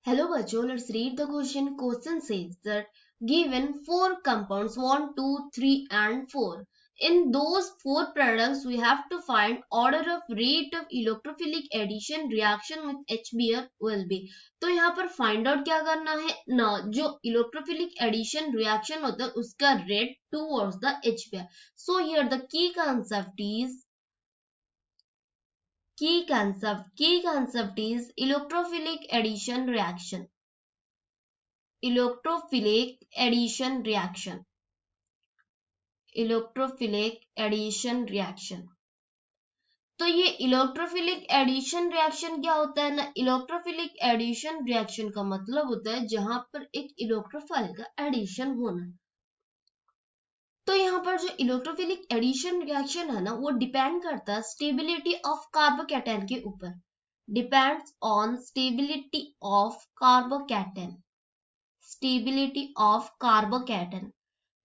Hello bachcho, let's read the question. Question says that given four compounds 1, 2, 3 and 4. In those four products we have to find order of rate of electrophilic addition reaction with HBr OLB. तो यहाँ पर find out क्या करना है ना, जो electrophilic addition reaction होता है उसका rate towards the HBr. So here the key concept is electrophilic addition reaction. Electrophilic addition reaction. तो ये इलेक्ट्रोफिलिक एडिशन रिएक्शन क्या होता है ना, इलेक्ट्रोफिलिक एडिशन रिएक्शन का मतलब होता है जहां पर एक इलेक्ट्रोफाइल का एडिशन होना। तो यहाँ पर जो इलेक्ट्रोफिलिक एडिशन रिएक्शन है ना, वो डिपेंड करता है स्टेबिलिटी ऑफ कार्बोकैटायन के ऊपर, depends on stability of carbocation.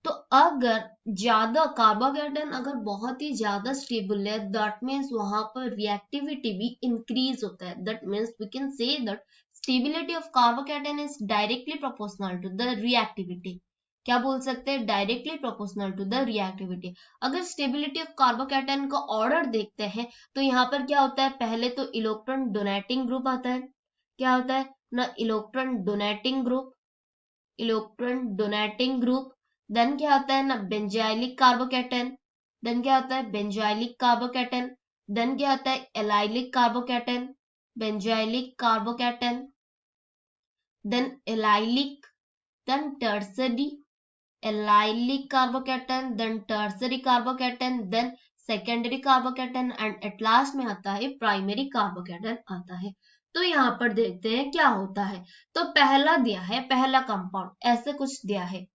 तो अगर ज्यादा कार्बोकैटायन अगर बहुत ही ज्यादा स्टेबल है, दैट मीन्स वहां पर रिएक्टिविटी भी इंक्रीज होता है। That means we can say that stability of carbocation is directly proportional to the reactivity. क्या बोल सकते हैं? Directly proportional to the reactivity. अगर स्टेबिलिटी ऑफ कार्बोकैटायन का ऑर्डर देखते हैं तो यहाँ पर क्या होता है, पहले तो इलेक्ट्रॉन डोनेटिंग ग्रुप आता है। क्या होता है ना, इलेक्ट्रॉन डोनेटिंग ग्रुप। देन क्या होता है ना, बेंजाइलिक कार्बोकैटायन। देन क्या होता है, बेंजाइलिक कार्बोकैटायन। देन क्या होता है, allylic carbocation, benzylic carbocation. Then allylic, then tertiary, allylic carbocation, then tertiary carbocation, then secondary carbocation and at last में आता है प्राइमरी कार्बोकैटायन आता है। तो यहाँ पर देखते हैं क्या होता है। तो पहला दिया है, पहला कंपाउंड ऐसे कुछ दिया है,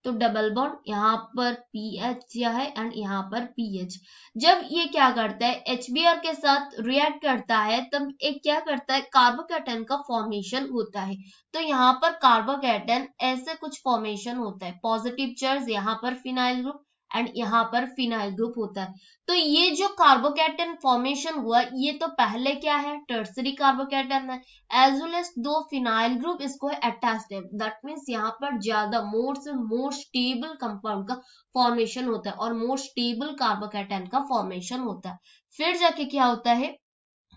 तो डबल बॉन्ड यहाँ पर PH दिया है एंड यहाँ पर PH। जब ये क्या करता है, HBr के साथ रिएक्ट करता है, तब एक क्या करता है, कार्बोकैटायन का फॉर्मेशन होता है। तो यहाँ पर कार्बोकैटायन ऐसे कुछ फॉर्मेशन होता है, पॉजिटिव चार्ज, यहाँ पर फिनाइल ग्रुप एंड यहाँ पर फिनाइल ग्रुप होता है। तो ये जो कार्बोकैटायन फॉर्मेशन हुआ, ये तो पहले क्या है, टर्सरी कार्बोकैटायन है, एज वेल एज दो फिनाइल ग्रुप इसको अटैच्ड है। दैट मीन्स यहाँ पर ज्यादा मोर से मोर स्टेबल कंपाउंड का फॉर्मेशन होता है और मोर स्टेबल कार्बोकैटायन का फॉर्मेशन होता है। फिर जाके क्या होता है,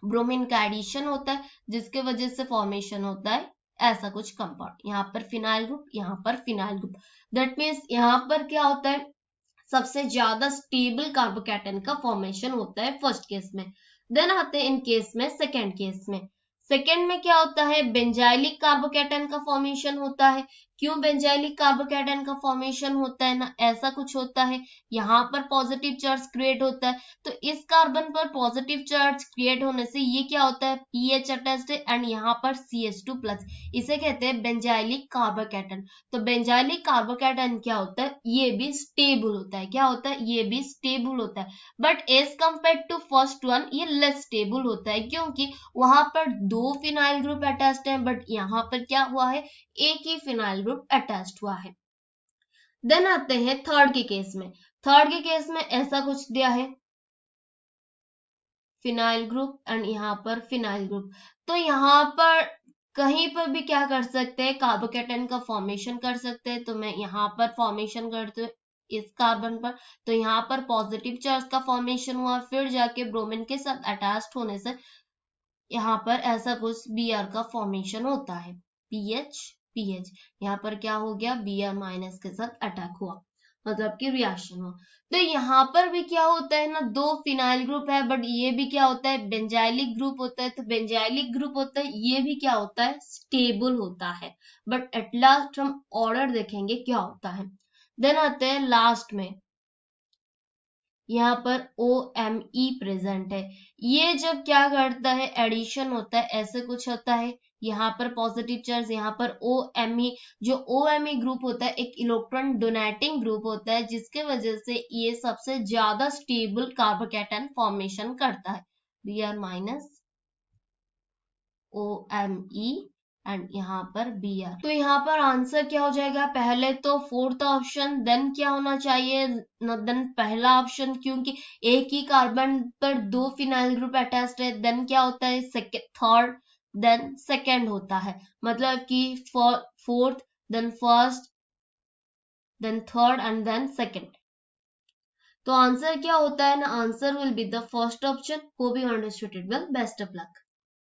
ब्रोमीन का एडिशन होता है, जिसके वजह से फॉर्मेशन होता है ऐसा कुछ कंपाउंड, यहाँ पर फिनाइल ग्रुप, यहाँ पर फिनाइल ग्रुप। दैट मीन्स यहाँ पर क्या होता है, सबसे ज्यादा स्टेबल कार्बोकैटायन का फॉर्मेशन होता है फर्स्ट केस में। देन आते हैं इन केस में, सेकेंड केस में। सेकेंड में क्या होता है, बेंजाइलिक कार्बोकैटायन का फॉर्मेशन होता है। क्यों बेंजाइलिक कार्बोकैटायन का फॉर्मेशन होता है ना, ऐसा कुछ होता है, यहाँ पर पॉजिटिव चार्ज क्रिएट होता है। तो इस कार्बन पर पॉजिटिव चार्ज क्रिएट होने से ये क्या होता है, PH अटैच्ड है एंड यहाँ पर CH2+, इसे कहते हैं बेंजाइलिक कार्बोकैटायन। तो बेंजाइलिक कार्बोकैटायन क्या होता है, ये भी स्टेबल होता है। क्या होता है, ये भी स्टेबल होता है, but as compare to first one ये लेस स्टेबल होता है, क्योंकि वहां पर दो फिनाइल ग्रुप अटैच्ड है, बट यहाँ पर क्या हुआ है, एक ही फिनाइल ग्रुप अटैच्ड हुआ है। देन आते हैं थर्ड के केस में। थर्ड के केस में ऐसा कुछ दिया है, फिनाइल ग्रुप एंड यहाँ पर फिनाइल ग्रुप। तो यहाँ पर कहीं पर भी क्या कर सकते हैं, कार्बोकैटायन का फॉर्मेशन कर सकते हैं। तो मैं यहाँ पर फॉर्मेशन करते हूँ इस कार्बन पर, तो यहाँ पर पॉजिटिव चार्ज का फॉर्मेशन हुआ, फिर जाके ब्रोमीन के साथ अटैच्ड होने से यहाँ पर ऐसा कुछ Br का फॉर्मेशन होता है, PH। यहाँ पर क्या हो गया, Br- के साथ अटैक हुआ, मतलब कि रिएक्शन हुआ। तो यहाँ पर भी क्या होता है ना, दो फिनाइल ग्रुप है, बट ये भी क्या होता है, बेंजाइलिक ग्रुप होता है। तो बेंजाइलिक ग्रुप होता है, ये भी क्या होता है, स्टेबल होता है। बट एट लास्ट हम ऑर्डर देखेंगे क्या होता है। देन आते हैं लास्ट में, यहाँ पर OMe प्रेजेंट है। ये जब क्या करता है, एडिशन होता है, ऐसे कुछ होता है, यहाँ पर पॉजिटिव चार्ज, यहाँ पर OMe। जो OMe ग्रुप होता है एक इलेक्ट्रॉन डोनेटिंग ग्रुप होता है, जिसके वजह से ये सबसे ज्यादा स्टेबल कार्बोकैटायन फॉर्मेशन करता है, Br- OMe एंड यहाँ पर Br। तो यहाँ पर आंसर क्या हो जाएगा, पहले तो फोर्थ ऑप्शन, देन क्या होना चाहिए, देन पहला ऑप्शन, क्योंकि एक ही कार्बन पर दो फिनाइल ग्रुप अटैच्ड है। देन क्या होता है, सेकंड, थर्ड, देन सेकेंड होता है, मतलब कि fourth, then first, then third and then second. तो आंसर क्या होता है ना, answer will be the first option. Hope you understood it well, best of luck.